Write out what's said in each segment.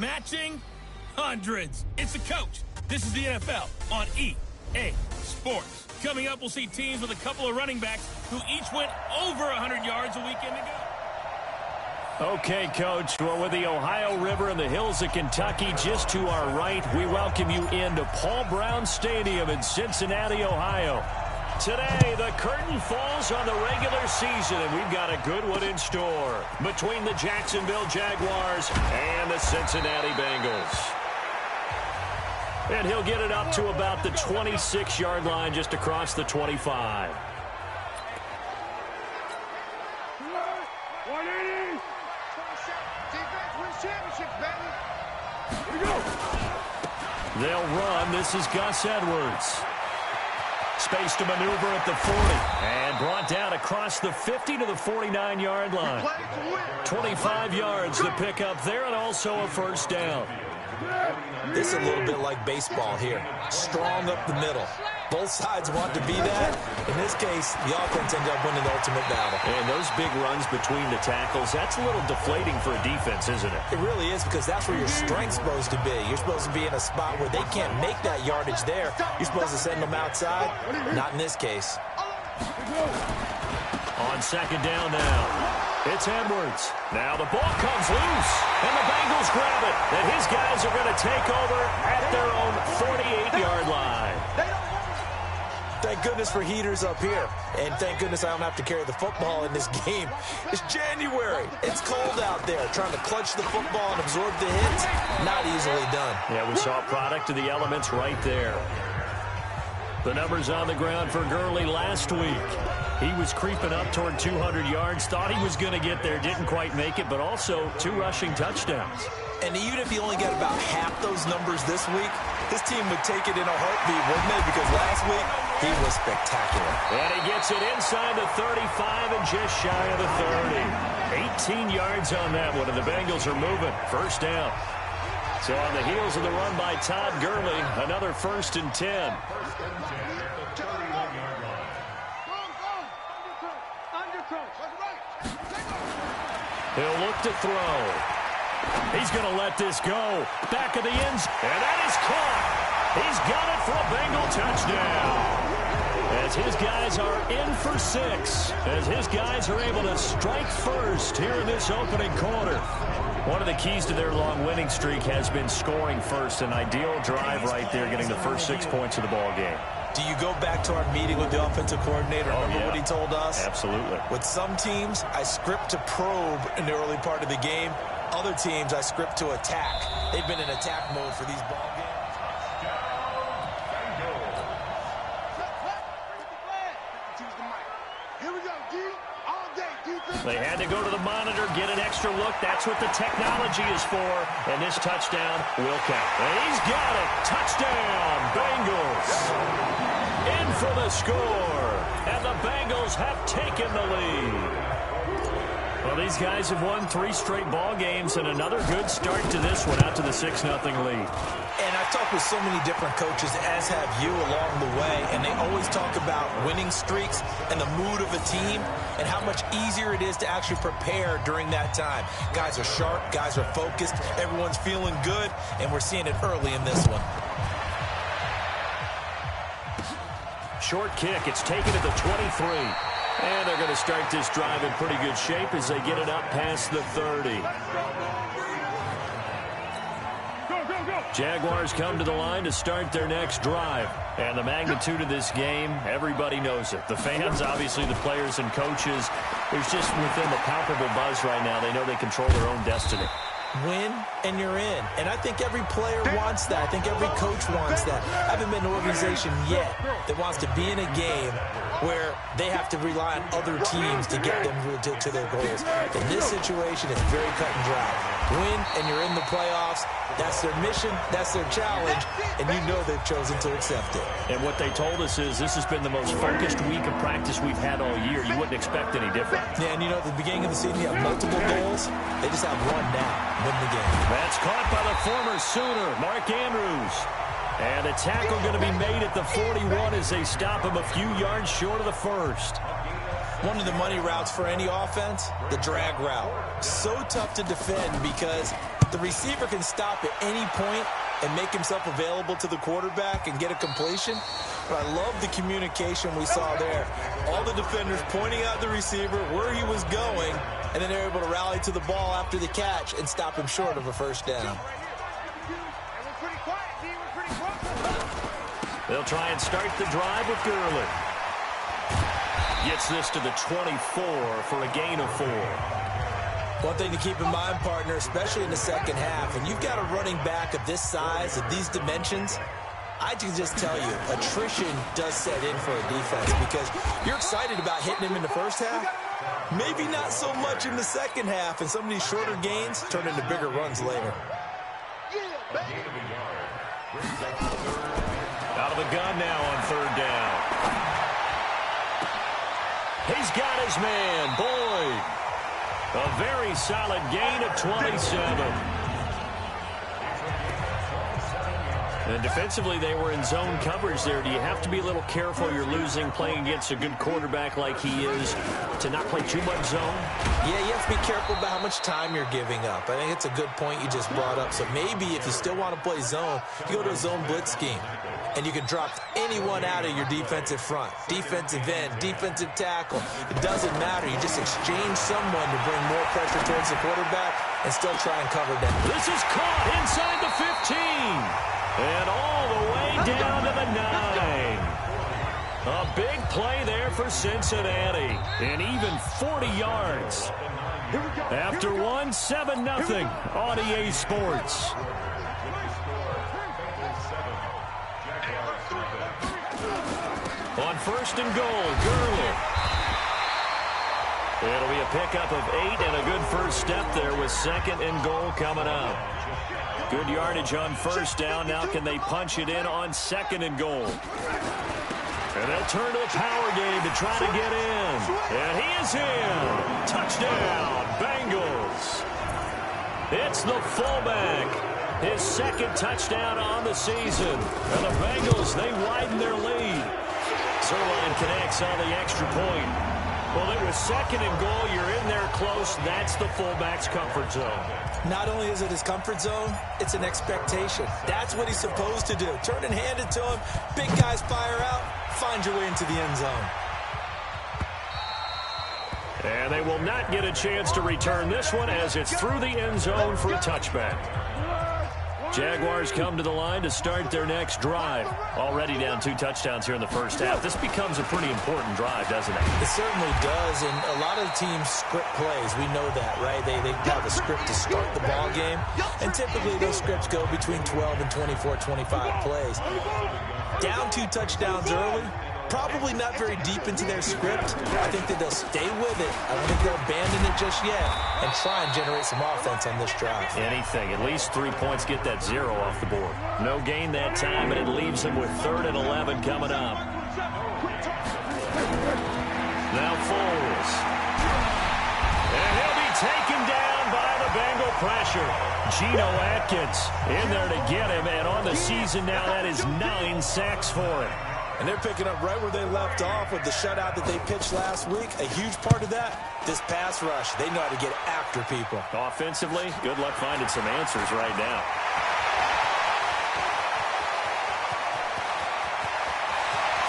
matching hundreds. It's the coach. This is the NFL on EA Sports. Coming up, we'll see teams with a couple of running backs who each went over 100 yards a weekend ago. Okay, Coach. Well, with the Ohio River and the hills of Kentucky just to our right, we welcome you into Paul Brown Stadium in Cincinnati, Ohio. Today, the curtain falls on the regular season, and we've got a good one in store between the Jacksonville Jaguars and the Cincinnati Bengals. And he'll get it up to about the 26-yard line just across the 25. They'll run. This is Gus Edwards. Space to maneuver at the 40. And brought down across the 50 to the 49-yard line. 25 yards to pick up there, and also a first down. This is a little bit like baseball here. Strong up the middle. Both sides want to be that. In this case, the offense ends up winning the ultimate battle. And those big runs between the tackles, that's a little deflating for a defense, isn't it? It really is, because that's where your strength's supposed to be. You're supposed to be in a spot where they can't make that yardage there. You're supposed to send them outside. Not in this case. On second down now. It's Edwards. Now the ball comes loose, and the Bengals grab it. And his guys are going to take over at their own 48-yard line. Thank goodness for heaters up here. And thank goodness I don't have to carry the football in this game. It's January. It's cold out there. Trying to clutch the football and absorb the hits, not easily done. Yeah, we saw a product of the elements right there. The numbers on the ground for Gurley last week. He was creeping up toward 200 yards, thought he was going to get there, didn't quite make it, but also 2 rushing touchdowns. And even if he only got about half those numbers this week, his team would take it in a heartbeat, wouldn't it? Because last week, he was spectacular. And he gets it inside the 35 and just shy of the 30. 18 yards on that one, and the Bengals are moving. First down. So on the heels of the run by Todd Gurley, another 1st and 10. He'll look to throw. He's going to let this go. Back of the end zone. And that is caught. He's got it for a Bengal touchdown. As his guys are in for 6. As his guys are able to strike first here in this opening quarter. One of the keys to their long winning streak has been scoring first. An ideal drive right there, getting the first 6 points of the ball game. Do you go back to our meeting with the offensive coordinator? Remember what he told us? Absolutely. With some teams, I script to probe in the early part of the game. Other teams, I script to attack. They've been in attack mode for these ball games. They had to go to the monitor, get an extra look. That's what the technology is for. And this touchdown will count. And he's got it. Touchdown, Bengals. In for the score. And the Bengals have taken the lead. Well, these guys have won 3 straight ball games, and another good start to this one, out to the 6-0 lead. And I've talked with so many different coaches, as have you, along the way, and they always talk about winning streaks and the mood of a team and how much easier it is to actually prepare during that time. Guys are sharp, guys are focused, everyone's feeling good, and we're seeing it early in this one. Short kick, it's taken at the 23. And they're going to start this drive in pretty good shape as they get it up past the 30. Jaguars come to the line to start their next drive. And the magnitude of this game, everybody knows it. The fans, obviously the players and coaches, there's just within the palpable buzz right now. They know they control their own destiny. Win, and you're in. And I think every player wants that. I think every coach wants that. I haven't been in an organization yet that wants to be in a game where they have to rely on other teams to get them to their goals. In this situation, it's very cut and dry. Win, and you're in the playoffs. That's their mission. That's their challenge. And you know they've chosen to accept it. And what they told us is this has been the most focused week of practice we've had all year. You wouldn't expect any different. Yeah, and you know, at the beginning of the season, you have multiple goals. They just have one now. Win the game. That's caught by the former Sooner, Mark Andrews. And the tackle going to be made at the 41 as they stop him a few yards short of the first. One of the money routes for any offense, the drag route. So tough to defend because The receiver can stop at any point and make himself available to the quarterback and get a completion. But I love the communication we saw there. All the defenders pointing out the receiver, where he was going, and then they're able to rally to the ball after the catch and stop him short of a first down. They'll try and start the drive with Gurley. Gets this to the 24 for a gain of 4. One thing to keep in mind, partner, especially in the second half, and you've got a running back of this size, of these dimensions, I can just tell you, attrition does set in for a defense because you're excited about hitting him in the first half. Maybe not so much in the second half, and some of these shorter gains turn into bigger runs later. Out of the gun now on third down. He's got his man, Boyd. A very solid gain of 27. And defensively, they were in zone coverage there. Do you have to be a little careful? You're losing, playing against a good quarterback like he is, to not play too much zone? Yeah, you have to be careful about how much time you're giving up. I think it's a good point you just brought up. So maybe if you still want to play zone, you go to a zone blitz scheme. And you can drop anyone out of your defensive front. Defensive end, defensive tackle. It doesn't matter. You just exchange someone to bring more pressure towards the quarterback and still try and cover them. This is caught inside the 15. And all the way down to the 9. A big play there for Cincinnati. And even 40 yards. After one, 7-0 on EA Sports. On first and goal, Gurley. It'll be a pickup of 8 and a good first step there with second and goal coming up. Good yardage on first down. Now can they punch it in on second and goal? And they'll turn to a power game to try to get in. And he is in. Touchdown, Bengals. It's the fullback. His second touchdown on the season. And the Bengals, they widen their lead. Zerline connects on the extra point. Well, it was second and goal. You're in there close. That's the fullback's comfort zone. Not only is it his comfort zone, it's an expectation. That's what he's supposed to do. Turn and hand it to him. Big guys fire out. Find your way into the end zone. And they will not get a chance to return this one as it's through the end zone for a touchback. Jaguars come to the line to start their next drive. Already down 2 touchdowns here in the first half. This becomes a pretty important drive, doesn't it? It certainly does, and a lot of the teams script plays. We know that, right? They have a script to start the ball game, and typically those scripts go between 12 and 24, 25 plays. Down 2 touchdowns early, probably not very deep into their script. I think that they'll stay with it. I don't think they'll abandon it just yet and try and generate some offense on this drive. Anything. At least 3 points, get that 0 off the board. No gain that time, and it leaves them with 3rd and 11 coming up. Now Foles. And he'll be taken down by the Bengal pressure. Geno Atkins in there to get him, and on the season now, that is 9 sacks for him. And they're picking up right where they left off with the shutout that they pitched last week. A huge part of that, this pass rush. They know how to get after people. Offensively, good luck finding some answers right now.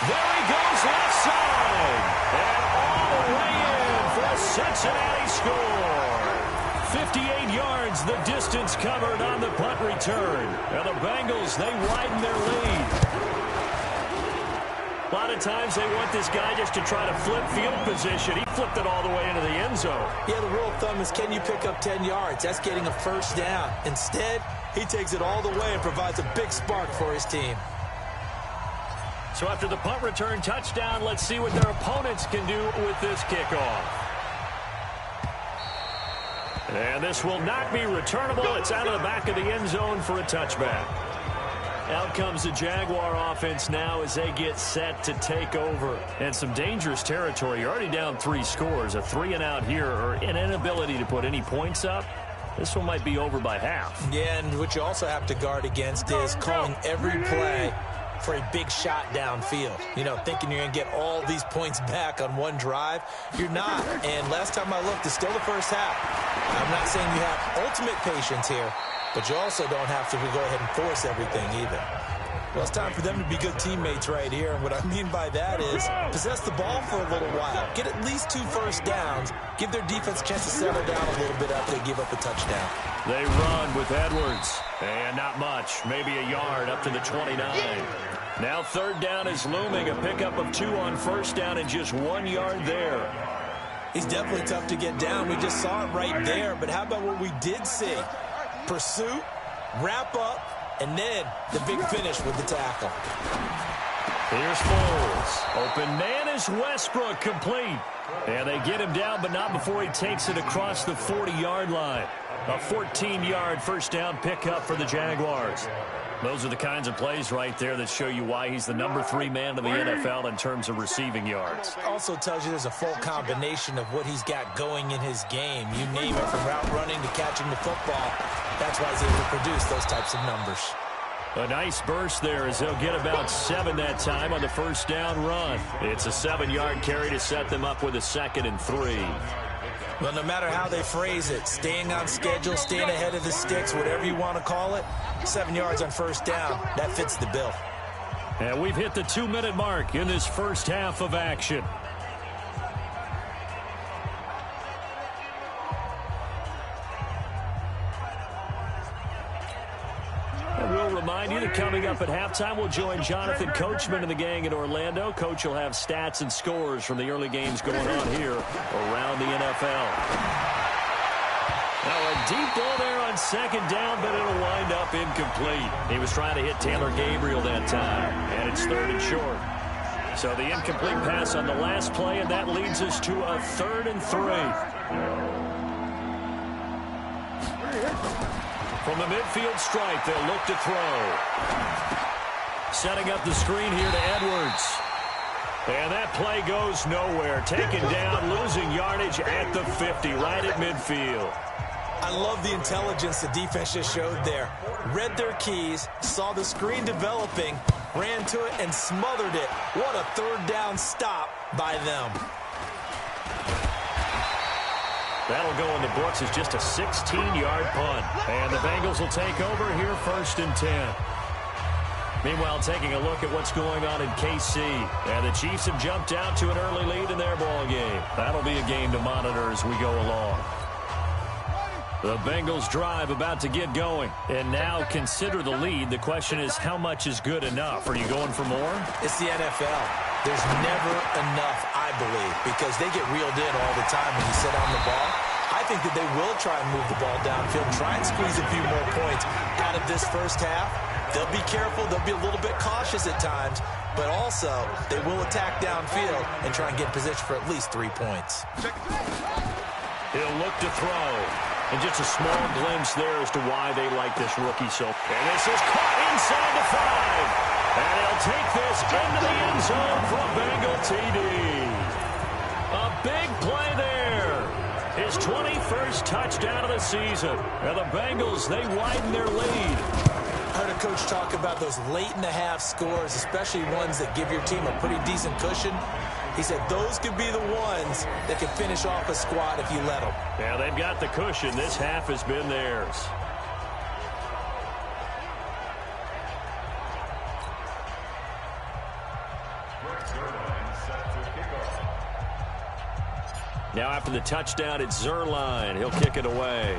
There he goes left side. And all the way in for a Cincinnati score. 58 yards, the distance covered on the punt return. And the Bengals, they widen their lead. A lot of times they want this guy just to try to flip field position. He flipped it all the way into the end zone. Yeah, the rule of thumb is, can you pick up 10 yards? That's getting a first down. Instead, he takes it all the way and provides a big spark for his team. So after the punt return touchdown, let's see what their opponents can do with this kickoff. And this will not be returnable. It's out of the back of the end zone for a touchback. Out comes the Jaguar offense now as they get set to take over. And some dangerous territory. You're already down 3 scores. A 3-and-out here, or an inability to put any points up. This one might be over by half. Yeah, and what you also have to guard against is calling every play for a big shot downfield. You know, thinking you're going to get all these points back on one drive. You're not. And last time I looked, it's still the first half. I'm not saying you have ultimate patience here, but you also don't have to go ahead and force everything either. Well, it's time for them to be good teammates right here. And what I mean by that is possess the ball for a little while. Get at least 2 first downs. Give their defense a chance to settle down a little bit after they give up a touchdown. They run with Edwards. And not much. Maybe a yard up to the 29. Now 3rd down is looming. A pickup of 2 on 1st down and just 1 yard there. He's definitely tough to get down. We just saw it right there. But how about what we did see? Pursuit, wrap up, and then the big finish with the tackle. Here's Foles. Open man is Westbrook, complete. And they get him down, but not before he takes it across the 40-yard line. A 14-yard first down pickup for the Jaguars. Those are the kinds of plays right there that show you why he's the number 3 man in the NFL in terms of receiving yards. Also tells you there's a full combination of what he's got going in his game. You name it, from route running to catching the football. That's why he's able to produce those types of numbers. A nice burst there as they'll get about 7 that time on the first down run. It's a 7-yard carry to set them up with a 2nd and 3. Well, no matter how they phrase it, staying on schedule, staying ahead of the sticks, whatever you want to call it, 7 yards on first down, that fits the bill. And we've hit the 2-minute mark in this first half of action. And we'll remind you that coming up at halftime, we'll join Jonathan Coachman and the gang in Orlando. Coach will have stats and scores from the early games going on here around the NFL. Now a deep ball there on 2nd down, but it'll wind up incomplete. He was trying to hit Taylor Gabriel that time, and it's 3rd and short. So the incomplete pass on the last play, and that leads us to a 3rd and 3. From the midfield stripe, they'll look to throw. Setting up the screen here to Edwards. And that play goes nowhere. Taken down, losing yardage at the 50, right at midfield. I love the intelligence the defense just showed there. Read their keys, saw the screen developing, ran to it, and smothered it. What a 3rd down stop by them. That'll go in the books as just a 16-yard punt. And the Bengals will take over here 1st and 10. Meanwhile, taking a look at what's going on in KC. And the Chiefs have jumped out to an early lead in their ball game. That'll be a game to monitor as we go along. The Bengals drive about to get going. And now consider the lead. The question is, how much is good enough? Are you going for more? It's the NFL. There's never enough, I believe, because they get reeled in all the time when you sit on the ball. I think that they will try and move the ball downfield, try and squeeze a few more points out of this first half. They'll be careful. They'll be a little bit cautious at times, but also they will attack downfield and try and get in position for at least 3 points. He'll look to throw. And just a small glimpse there as to why they like this rookie so. And this is caught inside the 5. And he'll take this into the end zone for a Bengal TD. A big play there. His 21st touchdown of the season. And the Bengals, they widen their lead. I heard a coach talk about those late-in-the-half scores, especially ones that give your team a pretty decent cushion. He said those could be the ones that could finish off a squad if you let them. Yeah, they've got the cushion. This half has been theirs. Now after the touchdown, it's Zerline. He'll kick it away.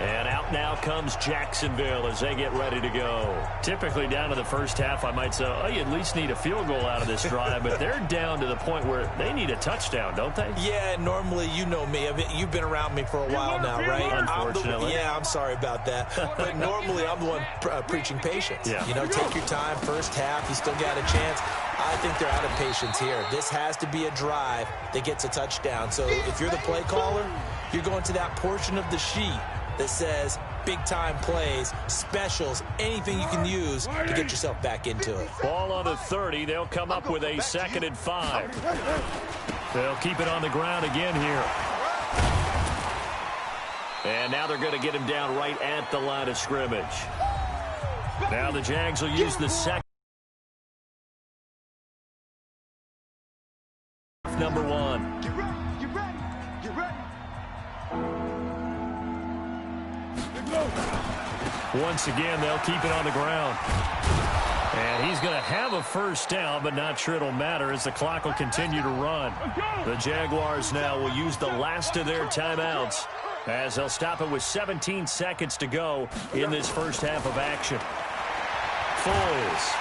And out now comes Jacksonville as they get ready to go. Typically down to the first half, I might say, oh, you at least need a field goal out of this drive, but they're down to the point where they need a touchdown, don't they? Yeah, normally, you know me. I mean, you've been around me for a while now, right? Unfortunately. I'm sorry about that. But normally, I'm the one preaching patience. Yeah. You know, take your time, first half, you still got a chance. I think they're out of patience here. This has to be a drive that gets a touchdown. So if you're the play caller, you're going to that portion of the sheet that says big-time plays, specials, anything you can use to get yourself back into it. Ball on the 30. They'll come up with a 2nd and 5. They'll keep it on the ground again here. And now they're going to get him down right at the line of scrimmage. Now the Jags will use the second. Once again, they'll keep it on the ground. And he's going to have a first down, but not sure it'll matter as the clock will continue to run. The Jaguars now will use the last of their timeouts as they'll stop it with 17 seconds to go in this first half of action. Foles,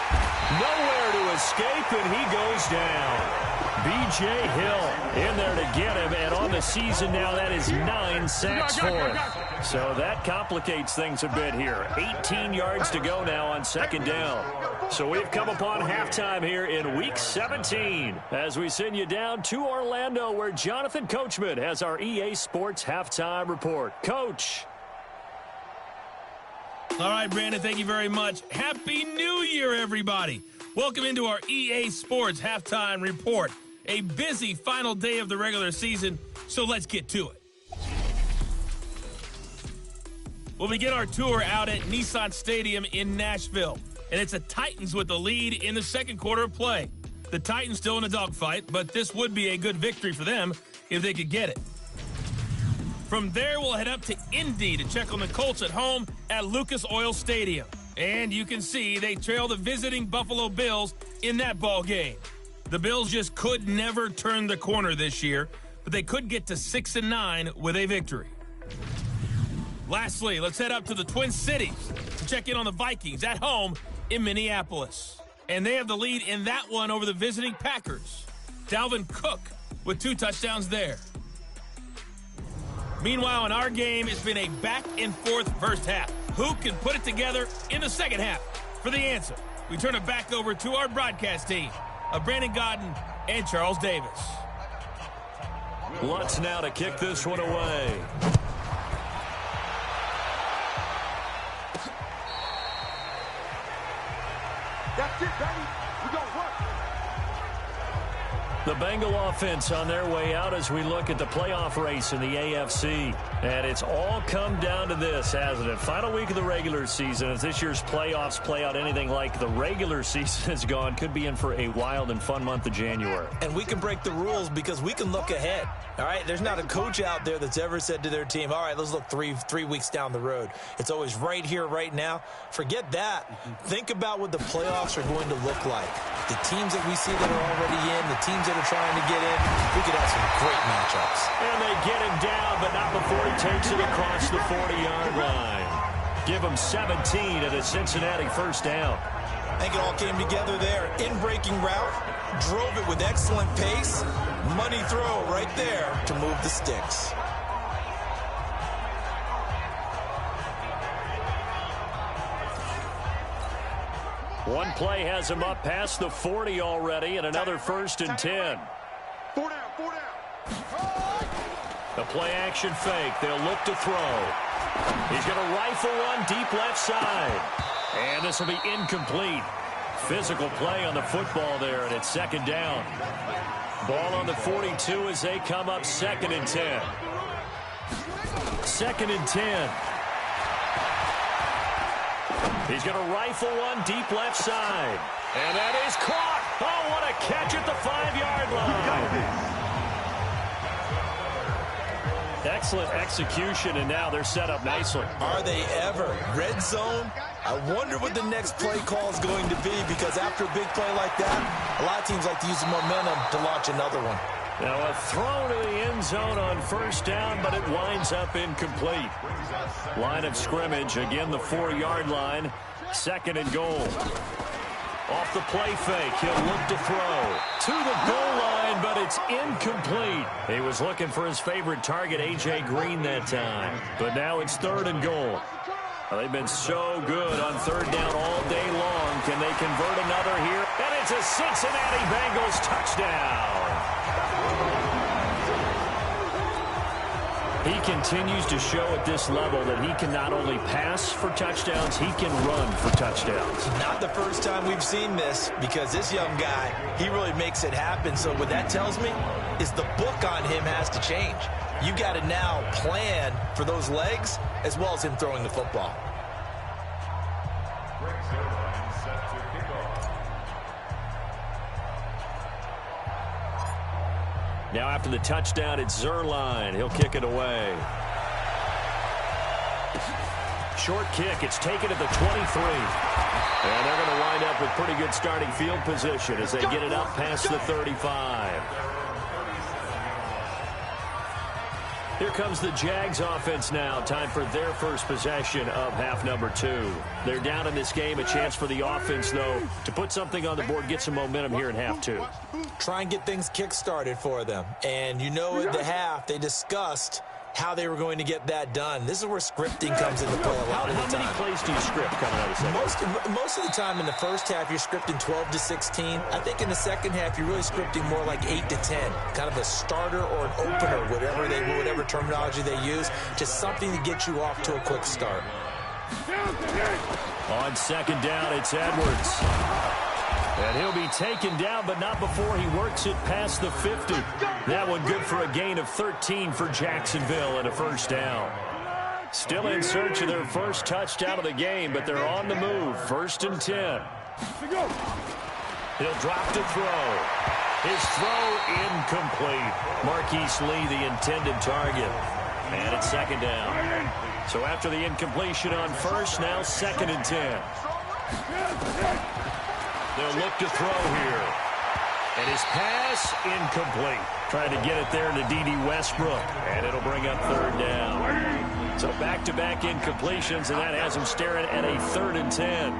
nowhere to escape, and he goes down. B.J. Hill in there to get him, and on the season now, that is 9 sacks for him. So that complicates things a bit here. 18 yards to go now on second down. So we've come upon halftime here in Week 17 as we send you down to Orlando where Jonathan Coachman has our EA Sports Halftime Report. Coach. All right, Brandon, thank you very much. Happy New Year, everybody. Welcome into our EA Sports Halftime Report. A busy final day of the regular season, so let's get to it. We'll begin our tour out at Nissan Stadium in Nashville, and it's the Titans with the lead in the second quarter of play. The Titans still in a dogfight, but this would be a good victory for them if they could get it. From there, we'll head up to Indy to check on the Colts at home at Lucas Oil Stadium. And you can see they trail the visiting Buffalo Bills in that ball game. The Bills just could never turn the corner this year, but they could get to 6-9 with a victory. Lastly, let's head up to the Twin Cities to check in on the Vikings at home in Minneapolis. And they have the lead in that one over the visiting Packers. Dalvin Cook with 2 touchdowns there. Meanwhile, in our game, it's been a back-and-forth first half. Who can put it together in the second half? For the answer, we turn it back over to our broadcast team of Brandon Godden and Charles Davis. Lutz now to kick this one away. That's it, baby. We gonna work. The Bengal offense on their way out as we look at the playoff race in the AFC. And it's all come down to this, hasn't it? Final week of the regular season. As this year's playoffs play out anything like the regular season has gone, could be in for a wild and fun month of January. And we can break the rules because we can look ahead. All right, there's not a coach out there that's ever said to their team, all right, let's look three weeks down the road. It's always right here, right now. Forget that. Think about what the playoffs are going to look like. The teams that we see that are already in, the teams that are trying to get in, we could have some great matchups. And they get him down, but not before he takes it across the 40-yard line. Give him 17 at a Cincinnati first down. I think it all came together there. In-breaking route, drove it with excellent pace. Money throw right there to move the sticks. One play has him up past the 40 already, and another 1st and 10. 4 down, 4 down. The play action fake. They'll look to throw. He's going to rifle one deep left side. And this will be incomplete. Physical play on the football there, and it's second down. Ball on the 42 as they come up 2nd and 10. 2nd and 10. He's going to rifle one deep left side. And that is caught. Oh, what a catch at the 5-yard line. Excellent execution, and now they're set up nicely. Are they ever? Red zone? I wonder what the next play call is going to be, because after a big play like that, a lot of teams like to use the momentum to launch another one. Now a throw to the end zone on first down, but it winds up incomplete. Line of scrimmage, again the 4-yard line. 2nd and goal. Off the play fake, he'll look to throw. To the goal line, but it's incomplete. He was looking for his favorite target, A.J. Green, that time. But now it's 3rd and goal. Well, they've been so good on 3rd down all day long. Can they convert another here? And it's a Cincinnati Bengals touchdown. He continues to show at this level that he can not only pass for touchdowns, he can run for touchdowns. Not the first time we've seen this, because this young guy, he really makes it happen. So what that tells me is the book on him has to change. You got to now plan for those legs as well as him throwing the football. Now after the touchdown, it's Zuerlein. He'll kick it away. Short kick. It's taken at the 23. And they're going to wind up with pretty good starting field position as they get it up past the 35. Here comes the Jags offense now. Time for their first possession of half number 2. They're down in this game. A chance for the offense, though, to put something on the board, get some momentum here in half 2. Try and get things kick-started for them. And you know at the half, they discussed how they were going to get that done. This is where scripting comes into play a lot of the time. How many plays do you script coming out of the second? Most of the time in the first half, you're scripting 12 to 16. I think in the second half, you're really scripting more like 8 to 10. Kind of a starter or an opener, whatever terminology they use, just something to get you off to a quick start. On second down, it's Edwards. And he'll be taken down, but not before he works it past the 50. That one good for a gain of 13 for Jacksonville and a first down. Still in search of their first touchdown of the game, but they're on the move. 1st and 10. He'll drop to throw. His throw incomplete. Marquise Lee, the intended target. And it's second down. So after the incompletion on first, now 2nd and 10. They'll look to throw here. And his pass, incomplete. Trying to get it there to D.D. Westbrook. And it'll bring up 3rd down. So back-to-back incompletions, and that has him staring at a 3rd and 10.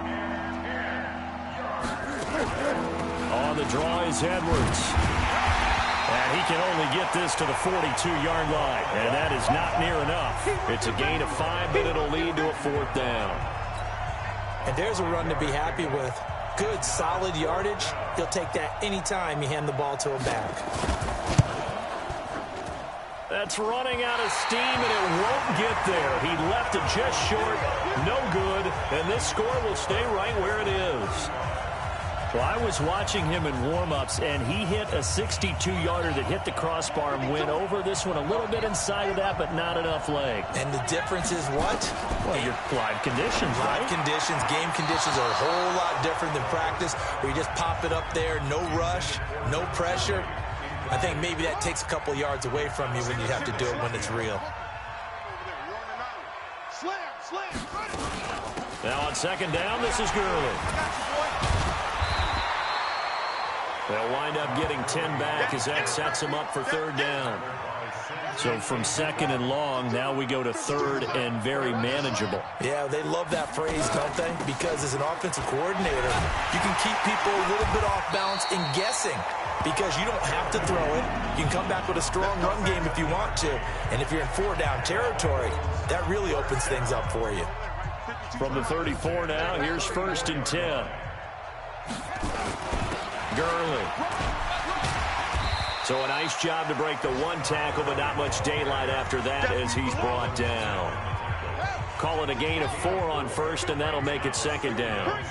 On the draw is Edwards. And he can only get this to the 42-yard line. And that is not near enough. It's a gain of 5, but it'll lead to a 4th down. And there's a run to be happy with. Good, solid yardage. He'll take that anytime you hand the ball to him back. That's running out of steam, and it won't get there. He left it just short. No good. And this score will stay right where it is. Well, I was watching him in warm-ups, and he hit a 62-yarder that hit the crossbar and went over. This one a little bit inside of that, but not enough leg. And the difference is what? Well, your live conditions, right? Live conditions, game conditions are a whole lot different than practice, where you just pop it up there, no rush, no pressure. I think maybe that takes a couple yards away from you when you have to do it when it's real. Now on second down, this is Gurley. They'll wind up getting 10 back as that sets them up for 3rd down. So from 2nd and long, now we go to 3rd and very manageable. Yeah, they love that phrase, don't they? Because as an offensive coordinator, you can keep people a little bit off balance and guessing because you don't have to throw it. You can come back with a strong run game if you want to. And if you're in 4-down territory, that really opens things up for you. From the 34 now, here's 1st and 10. Gurley. So a nice job to break the 1 tackle, but not much daylight after that as he's brought down. Call it a gain of 4 on 1st, and that'll make it 2nd down.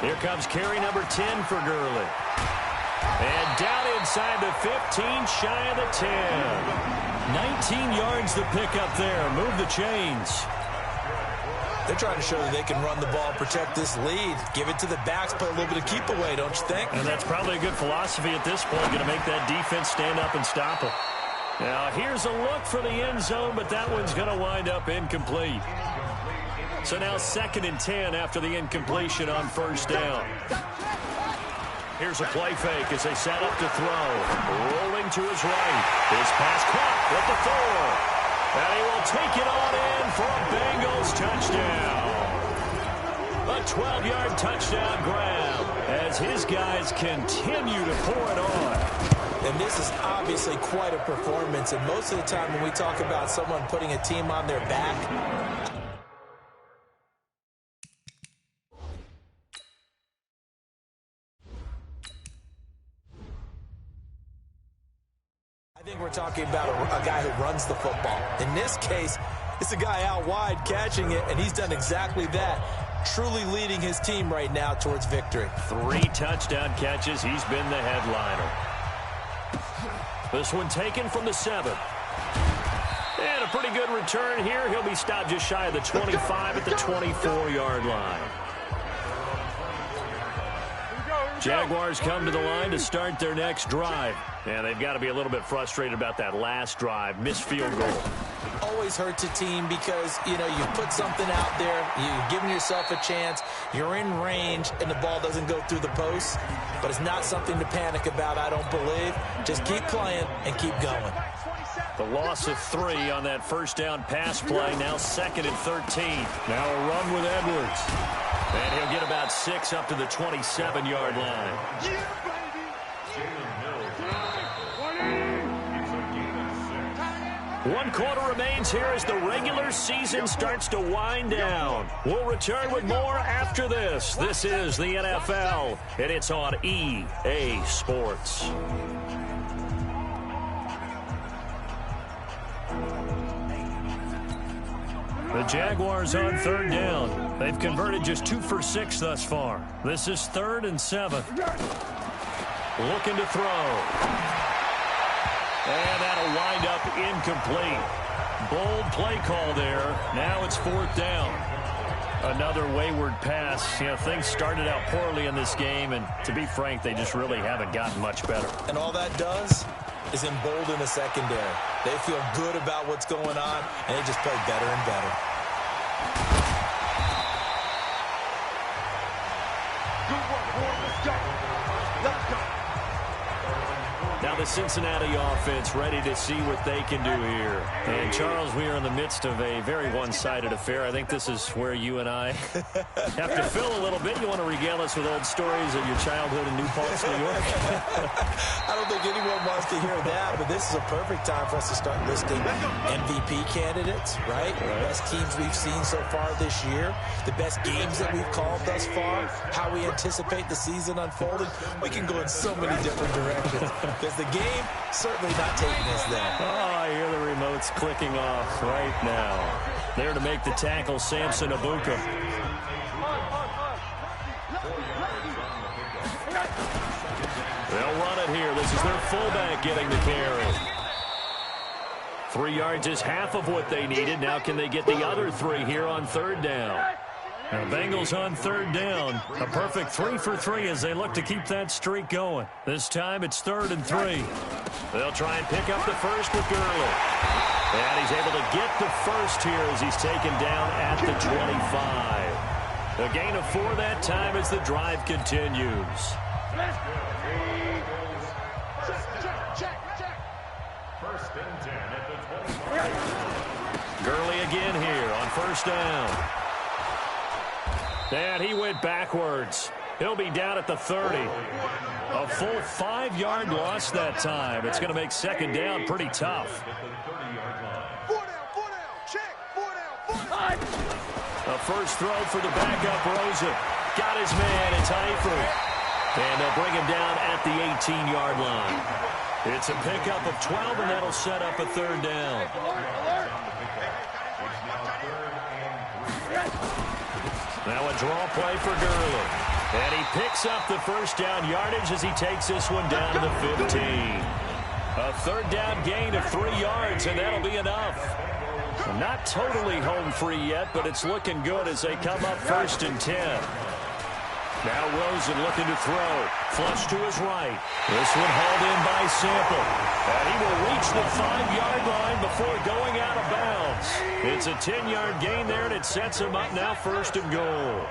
Here comes carry number 10 for Gurley. And down inside the 15, shy of the 10. 19 yards to pick up there. Move the chains. They're trying to show that they can run the ball, protect this lead, give it to the backs, play a little bit of keep away, don't you think? And that's probably a good philosophy at this point, going to make that defense stand up and stop it. Now, here's a look for the end zone, but that one's going to wind up incomplete. So now 2nd and 10 after the incompletion on 1st down. Here's a play fake as they set up to throw. Rolling to his right. His pass caught at the 4. And he will take it on in for a Bengals touchdown. A 12-yard touchdown grab as his guys continue to pour it on. And this is obviously quite a performance. And most of the time when we talk about someone putting a team on their back, I think we're talking about a guy who runs the football. In this case, it's a guy out wide catching it, and he's done exactly that, truly leading his team right now towards victory. 3 touchdown catches. He's been the headliner. This one taken from the 7. And a pretty good return here. He'll be stopped just shy of the 25 at the 24-yard line. Jaguars come to the line to start their next drive. And they've got to be a little bit frustrated about that last drive. Missed field goal. Always hurts a team because, you put something out there, you're giving yourself a chance, you're in range, and the ball doesn't go through the post. But it's not something to panic about, I don't believe. Just keep playing and keep going. The loss of 3 on that first down pass play. Now 2nd and 13. Now a run with Edwards. And he'll get about 6 up to the 27-yard line. One quarter remains here as the regular season starts to wind down. We'll return with more after this. This is the NFL, and it's on EA Sports. The Jaguars on 3rd down. They've converted just 2 for 6 thus far. This is 3rd and 7. Looking to throw. And that'll wind up incomplete. Bold play call there. Now it's 4th down. Another wayward pass. Things started out poorly in this game, and to be frank, they just really haven't gotten much better. And all that does is embolden the secondary. They feel good about what's going on, and they just play better and better. Good work, boy. Let's go. Let's go. Now the Cincinnati offense ready to see what they can do here. And, Charles, we are in the midst of a very one-sided affair. I think this is where you and I have to fill a little bit. You want to regale us with old stories of your childhood in New Paltz, New York? I don't think anyone wants to hear that, but this is a perfect time for us to start listing MVP candidates, right? The best teams we've seen so far this year, the best games that we've called thus far, how we anticipate the season unfolding. We can go in so many different directions. The game certainly not taking us there. Oh, I hear the remotes clicking off right now. There to make the tackle, Samson Abuka. They'll run it here. This is their fullback getting the carry. 3 yards is half of what they needed. Now can they get the other 3 here on 3rd down? Now, Bengals on 3rd down. A perfect 3 for 3 as they look to keep that streak going. This time it's 3rd and 3. They'll try and pick up the first with Gurley. And he's able to get the first here as he's taken down at the 25. A gain of 4 that time as the drive continues. First and 10 at the 25. Gurley again here on 1st down. And he went backwards. He'll be down at the 30. A full 5-yard loss that time. It's going to make 2nd down pretty tough. 4 down, check, 4 down. A first throw for the backup, Rosen. Got his man, it's Eifert. And they'll bring him down at the 18-yard line. It's a pickup of 12, and that'll set up a 3rd down. Now a draw play for Gurley. And he picks up the first down yardage as he takes this one down to the 15. A 3rd down gain of 3 yards, and that'll be enough. Not totally home free yet, but it's looking good as they come up 1st and 10. Now Rosen looking to throw. Flush to his right. This one hauled in by Sample. And he will reach the 5-yard line before going out of bounds. It's a 10-yard gain there, and it sets him up now 1st and goal.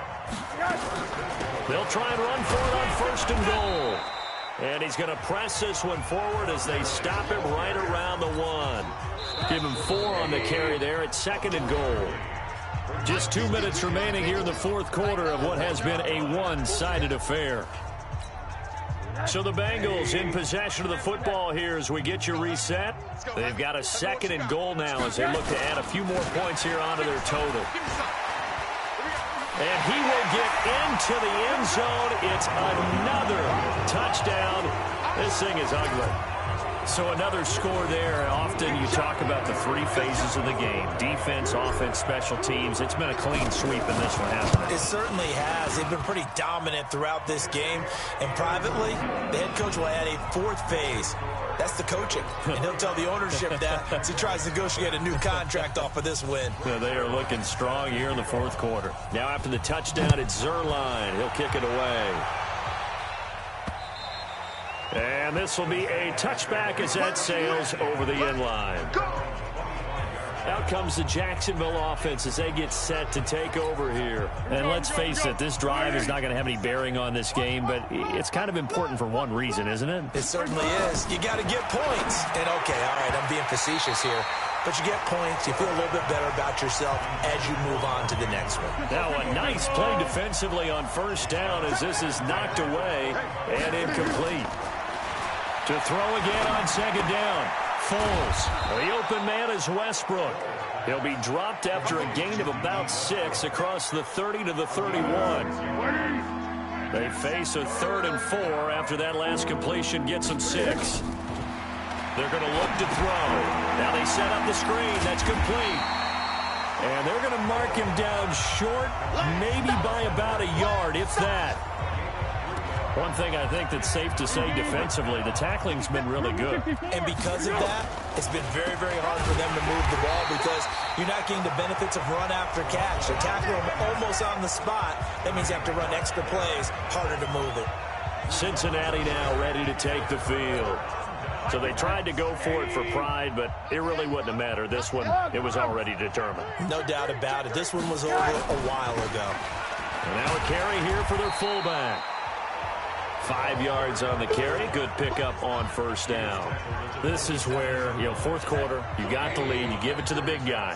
They'll try and run for it on 1st and goal. And he's going to press this one forward as they stop him right around the 1. Give him 4 on the carry there at 2nd and goal. Just 2 minutes remaining here in the 4th quarter of what has been a one-sided affair. So the Bengals in possession of the football here as we get your reset. They've got a 2nd and goal now as they look to add a few more points here onto their total. And he will get into the end zone. It's another touchdown. This thing is ugly. So another score there. Often you talk about the 3 phases of the game. Defense, offense, special teams. It's been a clean sweep in this one, hasn't it? It certainly has. They've been pretty dominant throughout this game. And privately, the head coach will add a 4th phase. That's the coaching. And he'll tell the ownership that as he tries to negotiate a new contract off of this win. They are looking strong here in the 4th quarter. Now after the touchdown, it's Zerline. He'll kick it away. And this will be a touchback as that sails over the end line. Out comes the Jacksonville offense as they get set to take over here. And let's face it, this drive is not going to have any bearing on this game, but it's kind of important for one reason, isn't it? It certainly is. You got to get points. And, okay, all right, I'm being facetious here. But you get points, you feel a little bit better about yourself as you move on to the next one. Now a nice play defensively on first down as this is knocked away and incomplete. To throw again on second down. Foles. The open man is Westbrook. He'll be dropped after a gain of about 6 across the 30 to the 31. They face a 3rd and 4 after that last completion gets them 6. They're going to look to throw. Now they set up the screen. That's complete. And they're going to mark him down short, maybe by about a yard, if that. One thing I think that's safe to say defensively, the tackling's been really good. And because of that, it's been very, very hard for them to move the ball because you're not getting the benefits of run after catch. They tackle them almost on the spot. That means you have to run extra plays, harder to move it. Cincinnati now ready to take the field. So they tried to go for it for pride, but it really wouldn't have mattered. This one, it was already determined. No doubt about it. This one was over a while ago. And now a carry here for their fullback. 5 yards on the carry. Good pickup on first down. This is where, fourth quarter, you got the lead, you give it to the big guy.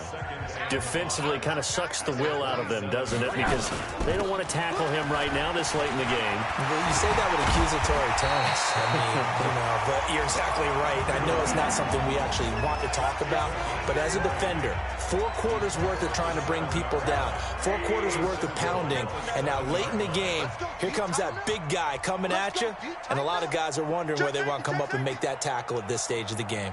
Defensively kind of sucks the will out of them, doesn't it? Because they don't want to tackle him right now this late in the game. Well, you say that with accusatory tones. I mean, but you're exactly right. I know it's not something we actually want to talk about, but as a defender, 4 quarters worth of trying to bring people down, 4 quarters worth of pounding, and now late in the game, here comes that big guy coming at you, and a lot of guys are wondering where they want to come up and make that tackle at this stage of the game.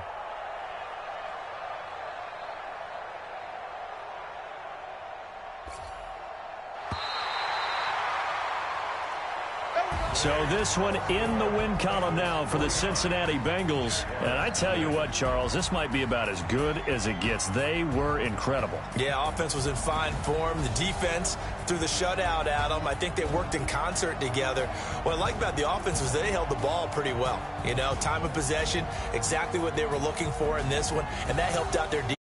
So this one in the win column now for the Cincinnati Bengals. And I tell you what, Charles, this might be about as good as it gets. They were incredible. Yeah, offense was in fine form. The defense threw the shutout at them. I think they worked in concert together. What I like about the offense was they held the ball pretty well. Time of possession, exactly what they were looking for in this one, and that helped out their defense.